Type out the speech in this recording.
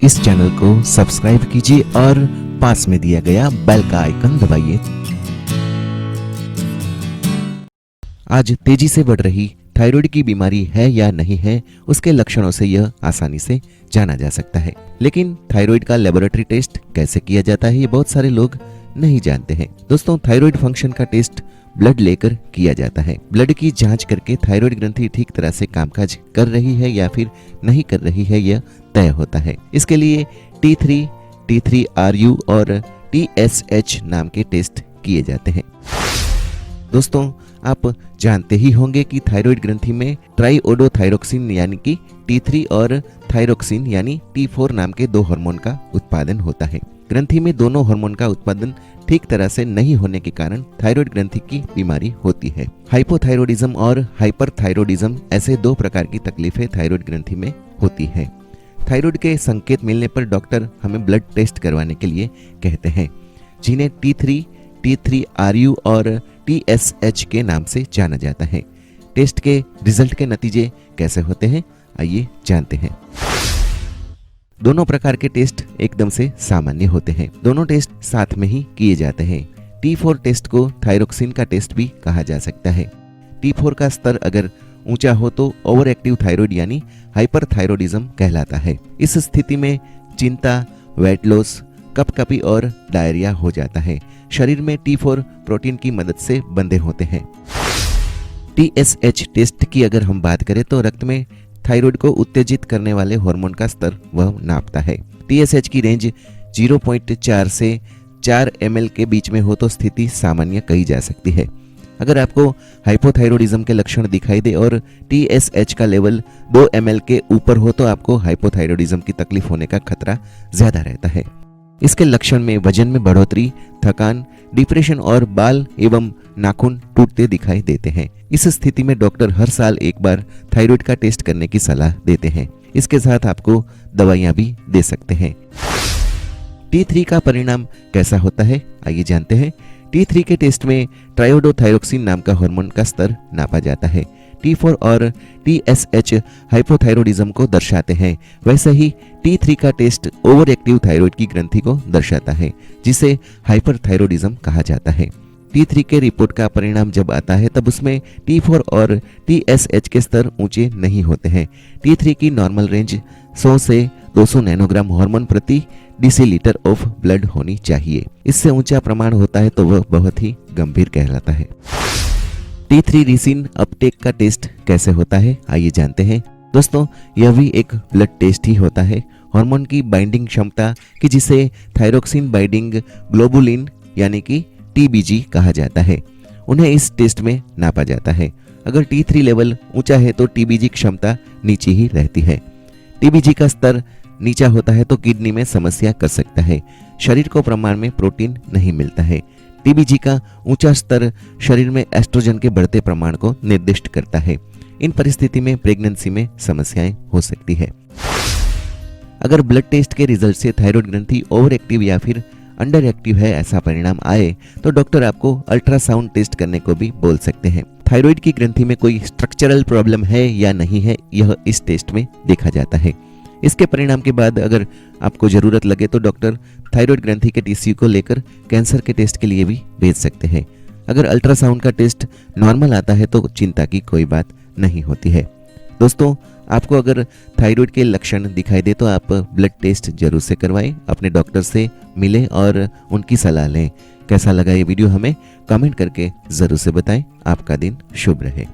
इस चैनल को सब्सक्राइब कीजिए और पास में दिया गया बेल का आइकन दबाइए। आज तेजी से बढ़ रही थायराइड की बीमारी है या नहीं है, उसके लक्षणों से यह आसानी से जाना जा सकता है। लेकिन थायराइड का लेबोरेटरी टेस्ट कैसे किया जाता है, ये बहुत सारे लोग नहीं जानते हैं। दोस्तों, थायराइड फंक्शन का टेस्ट ब्लड लेकर किया जाता है। ब्लड की जांच करके थायराइड ग्रंथि ठीक तरह से कामकाज कर रही है या फिर नहीं कर रही है, यह तय होता है। इसके लिए T3, T3RU और TSH नाम के टेस्ट किए जाते हैं। दोस्तों, आप जानते ही होंगे कि थायराइड ग्रंथि में ट्राइओडोथायरोक्सिन यानी कि T3 और थायरोक्सिन यानी T4 नाम के दो हार्मोन का उत्पादन होता है। ग्रंथि में दोनों हार्मोन का उत्पादन ठीक तरह से नहीं होने के कारण थायराइड ग्रंथि की बीमारी होती है। हाइपोथायरॉयडिज्म और हाइपरथायरॉयडिज्म ऐसे दो प्रकार की तकलीफें थायराइड ग्रंथि में होती है। थायराइड के संकेत मिलने पर डॉक्टर हमें ब्लड टेस्ट करवाने के लिए कहते हैं, जिन्हें T3, T3RU और TSH के नाम से जाना जाता है। टेस्ट के रिजल्ट के नतीजे कैसे होते हैं, आइए जानते हैं। दोनों प्रकार के टेस्ट एकदम से सामान्य होते हैं। दोनों टेस्ट साथ में ही किए जाते हैं। T4 टेस्ट को थायरोक्सिन का टेस्ट भी कहा जा सकता है। T4 का स्तर अगर ऊंचा हो तो ओवर एक्टिव थायराइड यानी हाइपरथायरॉयडिज्म कहलाता है। इस स्थिति में चिंता, वेट लॉस, कपकपी और डायरिया हो जाता है। शरीर में T4 प्रोटीन की मदद से बंधे होते हैं। TSH टेस्ट की अगर हम बात करें तो रक्त में थायराइड को उत्तेजित करने वाले हार्मोन का स्तर वह नापता है। TSH की रेंज 0.4 से 4 ml के बीच में हो तो स्थिति सामान्य कही जा सकती है। अगर आपको हाइपोथायरॉयडिज्म के लक्षण दिखाई दे और TSH का लेवल 2 ml के ऊपर हो तो आपको हाइपोथायरॉयडिज्म की तकलीफ होने का खतरा ज्यादा रहता है। इसके लक्षण में वजन में बढ़ोतरी, थकान, डिप्रेशन और बाल एवं नाखून टूटते दिखाई देते हैं। इस स्थिति में डॉक्टर हर साल एक बार थायराइड का टेस्ट करने की सलाह देते हैं। इसके साथ आपको दवाइयां भी दे सकते हैं। T3 का परिणाम कैसा होता है, आइए जानते हैं। T3 के टेस्ट में ट्राइओडोथायरोक्सिन नाम का हार्मोन का स्तर नापा जाता है। T4 और TSH हाइपोथायरॉयडिज्म को दर्शाते हैं। वैसे ही T3 का टेस्ट ओवर एक्टिव थायराइड की ग्रंथि को दर्शाता है, जिसे हाइपरथायरॉयडिज्म कहा जाता है। T3 के रिपोर्ट का परिणाम जब आता है तब उसमें T4 और TSH के स्तर ऊंचे नहीं होते हैं। T3 की नॉर्मल रेंज 100 से 200 नैनोग्राम हार्मोन प्रति डेसीलीटर ऑफ ब्लड होनी चाहिए। इससे ऊंचा प्रमाण होता है तो वह बहुत ही गंभीर कहलाता है। T3 रिसिन अपटेक का टेस्ट कैसे होता है, आइए जानते हैं। दोस्तों, यह भी एक ब्लड टेस्ट ही होता है। हार्मोन की बाइंडिंग क्षमता की जिसे थायरोक्सिन बाइंडिंग ग्लोबुलिन यानी कि TBG कहा जाता है, उन्हें इस टेस्ट में नापा जाता है। अगर T3 लेवल ऊंचा है तो TBG क्षमता नीचे ही रहती है। TBG का स्तर नीचा होता है तो किडनी में समस्या कर सकता है। शरीर को प्रमाण में प्रोटीन नहीं मिलता है। TBG का ऊंचा स्तर शरीर में एस्ट्रोजन के बढ़ते प्रमाण को निर्दिष्ट करता है। इन परिस्थिति में प्रेगनेंसी में समस्याएं हो सकती है। अगर ब्लड टेस्ट के रिजल्ट से थायराइड ग्रंथि ओवर एक्टिव या फिर अंडर एक्टिव है ऐसा परिणाम आए तो डॉक्टर आपको अल्ट्रासाउंड टेस्ट करने को भी बोल सकते हैं। थायराइड की ग्रंथि में कोई स्ट्रक्चरल प्रॉब्लम है या नहीं है, यह इस टेस्ट में देखा जाता है। इसके परिणाम के बाद अगर आपको जरूरत लगे तो डॉक्टर थायराइड ग्रंथि के टिश्यू को लेकर कैंसर के टेस्ट के लिए भी भेज सकते हैं। अगर अल्ट्रासाउंड का टेस्ट नॉर्मल आता है तो चिंता की कोई बात नहीं होती है। दोस्तों, आपको अगर थायराइड के लक्षण दिखाई दे तो आप ब्लड टेस्ट जरूर से करवाएं, अपने डॉक्टर से मिलें और उनकी सलाह लें। कैसा लगा ये वीडियो हमें कमेंट करके जरूर से बताएं। आपका दिन शुभ रहे।